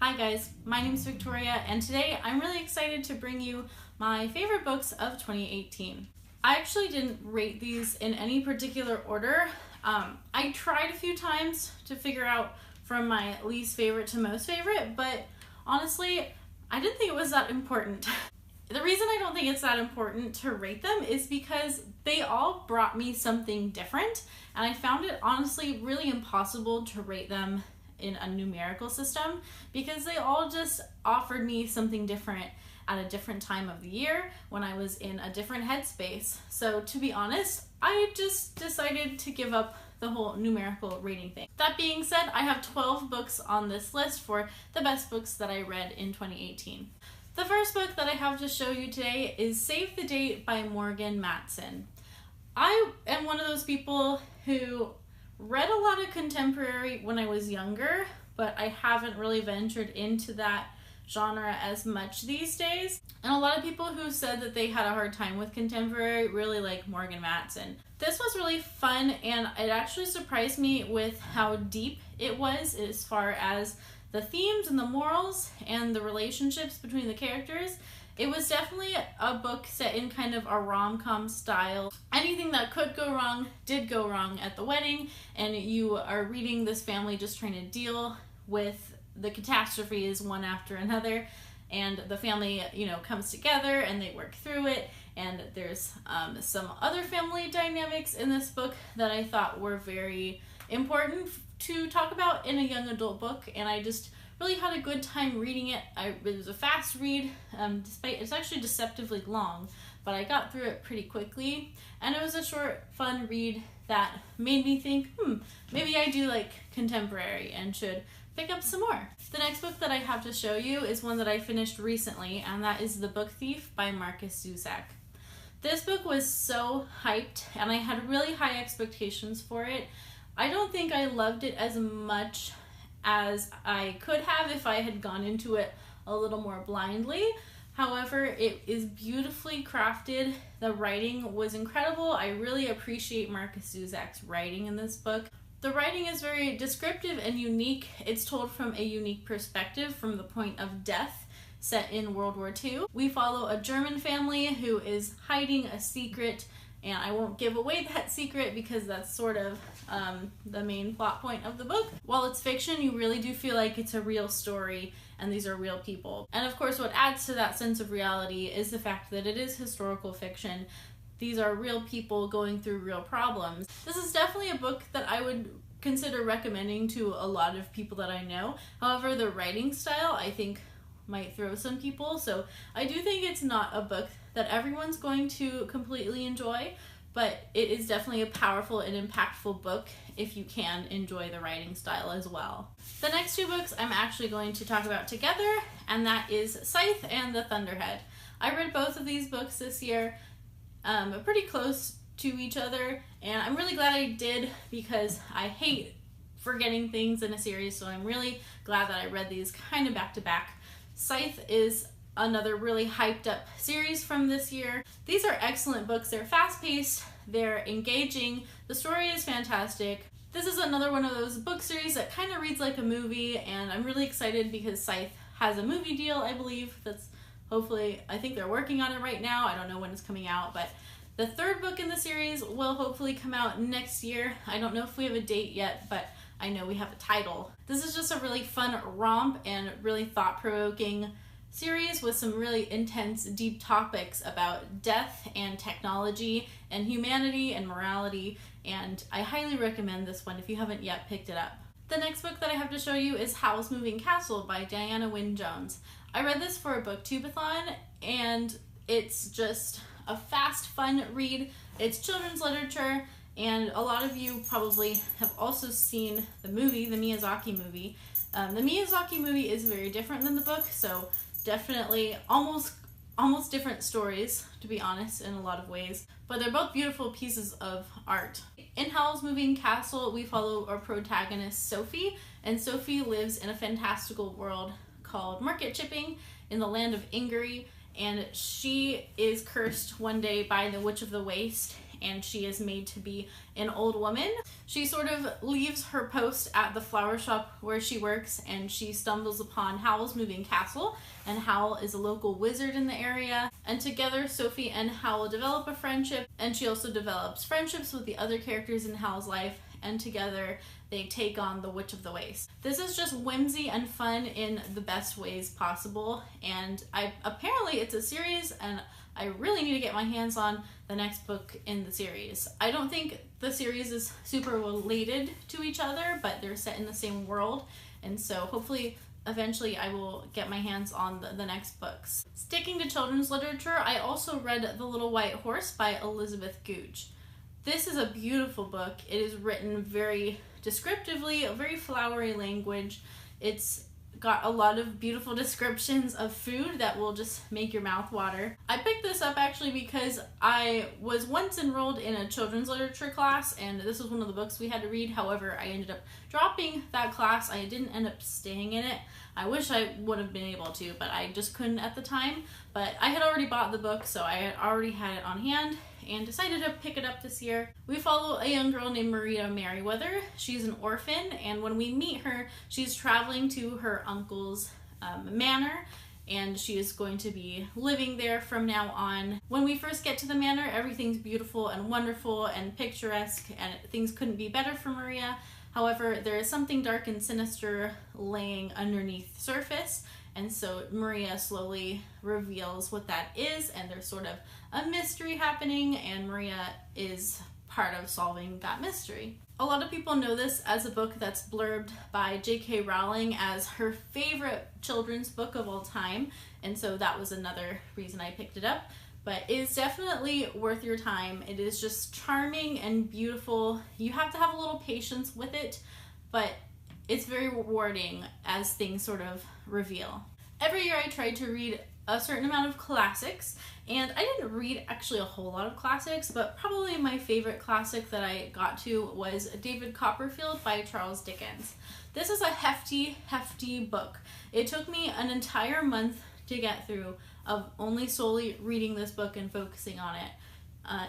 Hi guys, my name is Victoria and today I'm really excited to bring you my favorite books of 2018. I actually didn't rate these in any particular order. I tried a few times to figure out from my least favorite to most favorite, but honestly, I didn't think it was that important. The reason I don't think it's that important to rate them is because they all brought me something different, and I found it honestly really impossible to rate them in a numerical system because they all just offered me something different at a different time of the year when I was in a different headspace. So to be honest, I just decided to give up the whole numerical rating thing. That being said, I have 12 books on this list for the best books that I read in 2018. The first book that I have to show you today is Save the Date by Morgan Matson. I am one of those people who read a lot of contemporary when I was younger, but I haven't really ventured into that genre as much these days. And a lot of people who said that they had a hard time with contemporary really like Morgan Matson. This was really fun, and it actually surprised me with how deep it was as far as the themes and the morals and the relationships between the characters. It was definitely a book set in kind of a rom-com style. Anything that could go wrong did go wrong at the wedding, and you are reading this family just trying to deal with the catastrophes one after another, and the family, comes together and they work through it. And there's some other family dynamics in this book that I thought were very important to talk about in a young adult book, and I just really had a good time reading it. It was a fast read, despite it's actually deceptively long, but I got through it pretty quickly, and it was a short, fun read that made me think, maybe I do like contemporary and should pick up some more. The next book that I have to show you is one that I finished recently, and that is The Book Thief by Marcus Zusak. This book was so hyped, and I had really high expectations for it. I don't think I loved it as much as I could have if I had gone into it a little more blindly. However, it is beautifully crafted. The writing was incredible. I really appreciate Marcus Zusak's writing in this book. The writing is very descriptive and unique. It's told from a unique perspective from the point of death, set in World War II. We follow a German family who is hiding a secret, and I won't give away that secret because that's sort of the main plot point of the book. While it's fiction, you really do feel like it's a real story and these are real people. And of course, what adds to that sense of reality is the fact that it is historical fiction. These are real people going through real problems. This is definitely a book that I would consider recommending to a lot of people that I know. However, the writing style, I think, might throw some people, so I do think it's not a book that everyone's going to completely enjoy, but it is definitely a powerful and impactful book if you can enjoy the writing style as well. The next two books I'm actually going to talk about together, and that is Scythe and The Thunderhead. I read both of these books this year, pretty close to each other, and I'm really glad I did because I hate forgetting things in a series, so I'm really glad that I read these kind of back to back. Scythe is another really hyped up series from this year. These are excellent books. They're fast paced, they're engaging, the story is fantastic. This is another one of those book series that kind of reads like a movie, and I'm really excited because Scythe has a movie deal, I believe, that's hopefully, I think they're working on it right now. I don't know when it's coming out, but the third book in the series will hopefully come out next year. I don't know if we have a date yet, but I know we have a title. This is just a really fun romp and really thought-provoking series with some really intense, deep topics about death and technology and humanity and morality, and I highly recommend this one if you haven't yet picked it up. The next book that I have to show you is Howl's Moving Castle by Diana Wynne Jones. I read this for a booktube-a-thon, and it's just a fast, fun read. It's children's literature, and a lot of you probably have also seen the movie, the Miyazaki movie. The Miyazaki movie is very different than the book, so definitely almost different stories, to be honest, in a lot of ways, but they're both beautiful pieces of art. In Howl's Moving Castle, we follow our protagonist, Sophie, and Sophie lives in a fantastical world called Market Chipping in the land of Ingery, and she is cursed one day by the Witch of the Waste, and she is made to be an old woman. She sort of leaves her post at the flower shop where she works, and she stumbles upon Howl's moving castle, and Howl is a local wizard in the area. And together, Sophie and Howl develop a friendship, and she also develops friendships with the other characters in Howl's life, and together they take on the Witch of the Waste. This is just whimsy and fun in the best ways possible, and apparently it's a series, and I really need to get my hands on the next book in the series. I don't think the series is super related to each other, but they're set in the same world, and so hopefully eventually I will get my hands on the next books. Sticking to children's literature, I also read The Little White Horse by Elizabeth Googe. This is a beautiful book. It is written very descriptively, a very flowery language. It's got a lot of beautiful descriptions of food that will just make your mouth water. I picked this up actually because I was once enrolled in a children's literature class, and this was one of the books we had to read. However, I ended up dropping that class. I didn't end up staying in it. I wish I would have been able to, but I just couldn't at the time. But I had already bought the book, so I had already had it on hand and decided to pick it up this year. We follow a young girl named Maria Merriweather. She's an orphan, and when we meet her, she's traveling to her uncle's manor, and she is going to be living there from now on. When we first get to the manor, everything's beautiful and wonderful and picturesque, and things couldn't be better for Maria. However, there is something dark and sinister laying underneath the surface, and so Maria slowly reveals what that is, and there's sort of a mystery happening, and Maria is part of solving that mystery. A lot of people know this as a book that's blurbed by J.K. Rowling as her favorite children's book of all time, and so that was another reason I picked it up. But it's definitely worth your time. It is just charming and beautiful. You have to have a little patience with it, but it's very rewarding as things sort of reveal. Every year I tried to read a certain amount of classics, and I didn't read actually a whole lot of classics, but probably my favorite classic that I got to was David Copperfield by Charles Dickens. This is a hefty book. It took me an entire month to get through of only solely reading this book and focusing on it.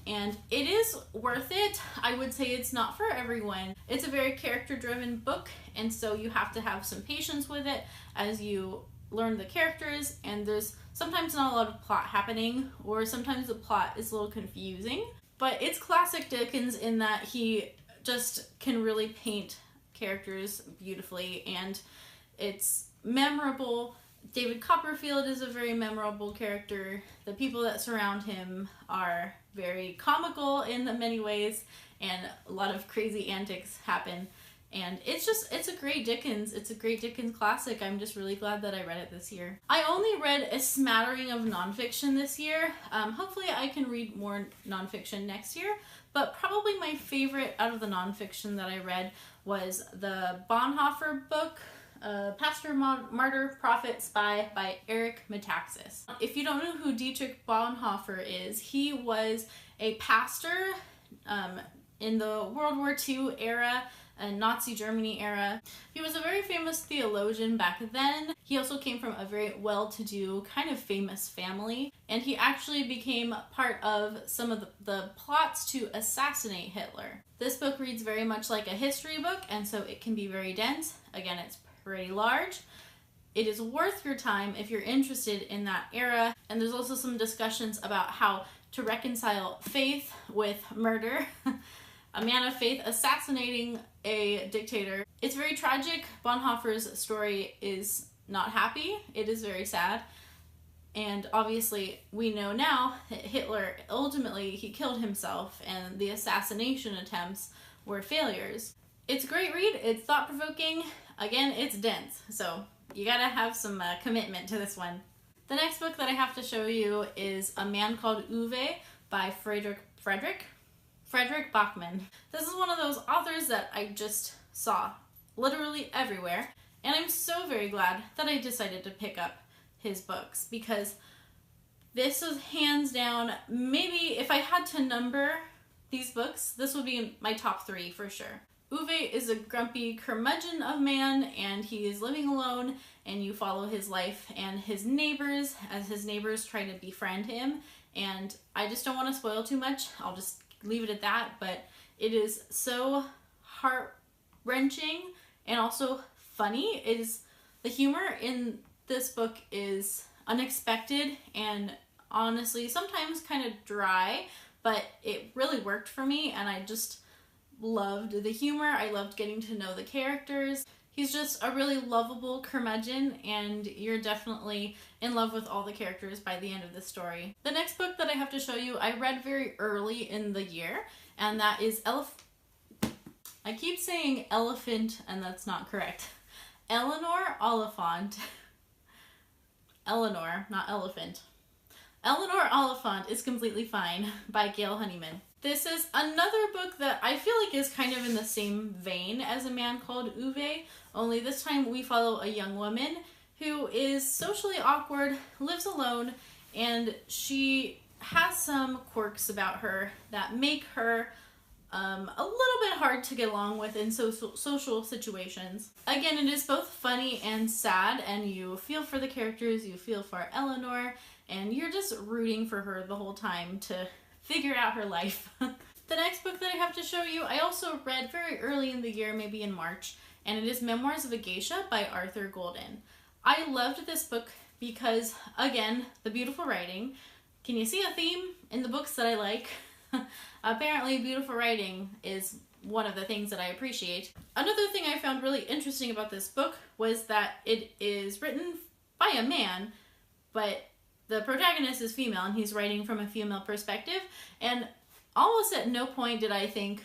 And it is worth it. I would say it's not for everyone. It's a very character-driven book, and so you have to have some patience with it as you learn the characters, and there's sometimes not a lot of plot happening, or sometimes the plot is a little confusing. But it's classic Dickens in that he just can really paint characters beautifully, and it's memorable. David Copperfield is a very memorable character. The people that surround him are very comical in many ways, and a lot of crazy antics happen. And it's a great Dickens. It's a great Dickens classic. I'm just really glad that I read it this year. I only read a smattering of nonfiction this year. Hopefully I can read more nonfiction next year, but probably my favorite out of the nonfiction that I read was the Bonhoeffer book, Pastor, Martyr, Prophet, Spy by Eric Metaxas. If you don't know who Dietrich Bonhoeffer is, he was a pastor in the World War II era and Nazi Germany era. He was a very famous theologian back then. He also came from a very well-to-do, kind of famous family, and he actually became part of some of the plots to assassinate Hitler. This book reads very much like a history book, and so it can be very dense. Again, it's pretty large. It is worth your time if you're interested in that era, and there's also some discussions about how to reconcile faith with murder. A man of faith assassinating a dictator. It's very tragic. Bonhoeffer's story is not happy. It is very sad. And obviously we know now that Hitler ultimately he killed himself, and the assassination attempts were failures. It's a great read. It's thought-provoking. Again, it's dense, so you gotta have some commitment to this one. The next book that I have to show you is A Man Called Uwe by Frederick Bachman. This is one of those authors that I just saw literally everywhere, and I'm so very glad that I decided to pick up his books, because this is hands down, maybe if I had to number these books, this would be in my top 3 for sure. Uwe is a grumpy curmudgeon of man, and he is living alone, and you follow his life and his neighbors as his neighbors try to befriend him, and I just don't want to spoil too much. I'll just leave it at that, but it is so heart-wrenching and also funny. The humor in this book is unexpected and honestly sometimes kind of dry, but it really worked for me, and I just loved the humor. I loved getting to know the characters. He's just a really lovable curmudgeon, and you're definitely in love with all the characters by the end of the story. The next book that I have to show you, I read very early in the year, and that is I keep saying elephant, and that's not correct. Eleanor Oliphant. Eleanor, not elephant. Eleanor Oliphant is Completely Fine by Gail Honeyman. This is another book that I feel like is kind of in the same vein as A Man Called Uwe, only this time we follow a young woman who is socially awkward, lives alone, and she has some quirks about her that make her a little bit hard to get along with in social situations. Again, it is both funny and sad, and you feel for the characters, you feel for Eleanor, and you're just rooting for her the whole time to figure out her life. The next book that I have to show you, I also read very early in the year, maybe in March, and it is Memoirs of a Geisha by Arthur Golden. I loved this book because, again, the beautiful writing. Can you see a theme in the books that I like? Apparently, beautiful writing is one of the things that I appreciate. Another thing I found really interesting about this book was that it is written by a man, but the protagonist is female, and he's writing from a female perspective, and almost at no point did I think,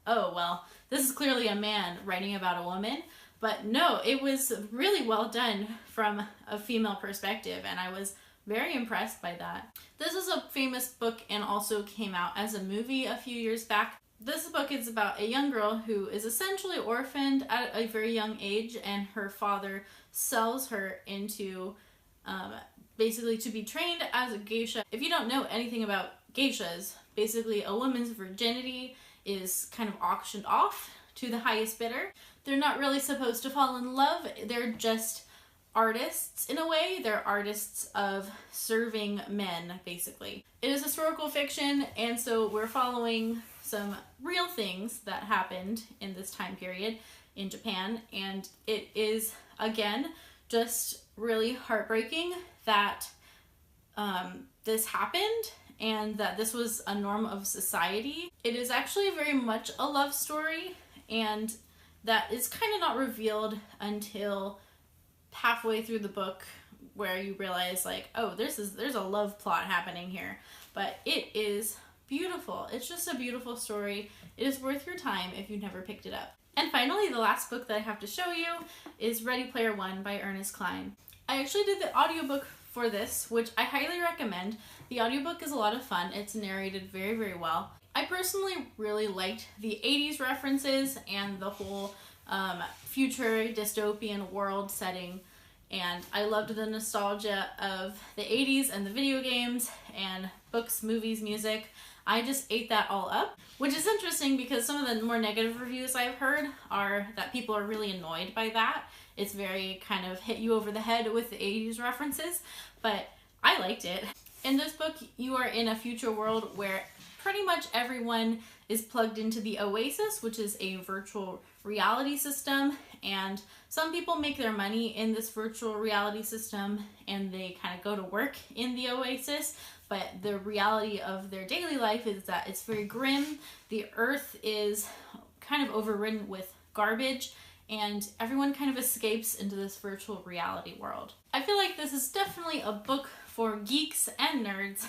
oh, well, this is clearly a man writing about a woman. But no, it was really well done from a female perspective, and I was very impressed by that. This is a famous book and also came out as a movie a few years back. This book is about a young girl who is essentially orphaned at a very young age, and her father sells her into basically to be trained as a geisha. If you don't know anything about geishas, basically a woman's virginity is kind of auctioned off to the highest bidder. They're not really supposed to fall in love. They're just artists in a way. They're artists of serving men, basically. It is historical fiction, and so we're following some real things that happened in this time period in Japan, and it is, again, just really heartbreaking that this happened and that this was a norm of society. It is actually very much a love story, and that is kind of not revealed until halfway through the book, where you realize like, oh, there's a love plot happening here. But it is beautiful. It's just a beautiful story. It is worth your time if you've never picked it up. And finally, the last book that I have to show you is Ready Player One by Ernest Cline. I actually did the audiobook for this, which I highly recommend. The audiobook is a lot of fun. It's narrated very, very well. I personally really liked the 80s references and the whole future dystopian world setting, and I loved the nostalgia of the 80s and the video games and books, movies, music. I just ate that all up, which is interesting because some of the more negative reviews I've heard are that people are really annoyed by that. It's very kind of hit you over the head with the 80s references, but I liked it. In this book, you are in a future world where pretty much everyone is plugged into the Oasis, which is a virtual reality system, and some people make their money in this virtual reality system and they kind of go to work in the Oasis, but the reality of their daily life is that it's very grim. The earth is kind of overridden with garbage, and everyone kind of escapes into this virtual reality world. I feel like this is definitely a book for geeks and nerds.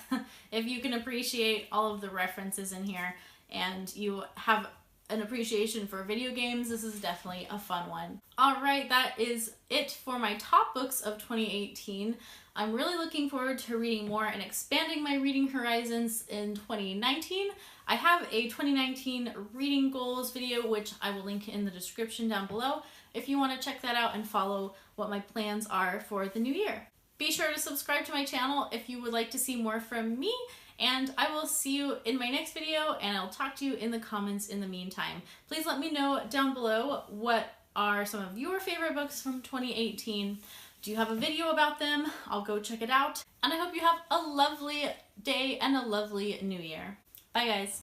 If you can appreciate all of the references in here and you have an appreciation for video games, this is definitely a fun one. Alright, that is it for my top books of 2018. I'm really looking forward to reading more and expanding my reading horizons in 2019. I have a 2019 reading goals video, which I will link in the description down below if you want to check that out and follow what my plans are for the new year. Be sure to subscribe to my channel if you would like to see more from me, and I will see you in my next video, and I'll talk to you in the comments in the meantime. Please let me know down below what are some of your favorite books from 2018. do have a video about them. I'll go check it out. And I hope you have a lovely day and a lovely new year. Bye guys.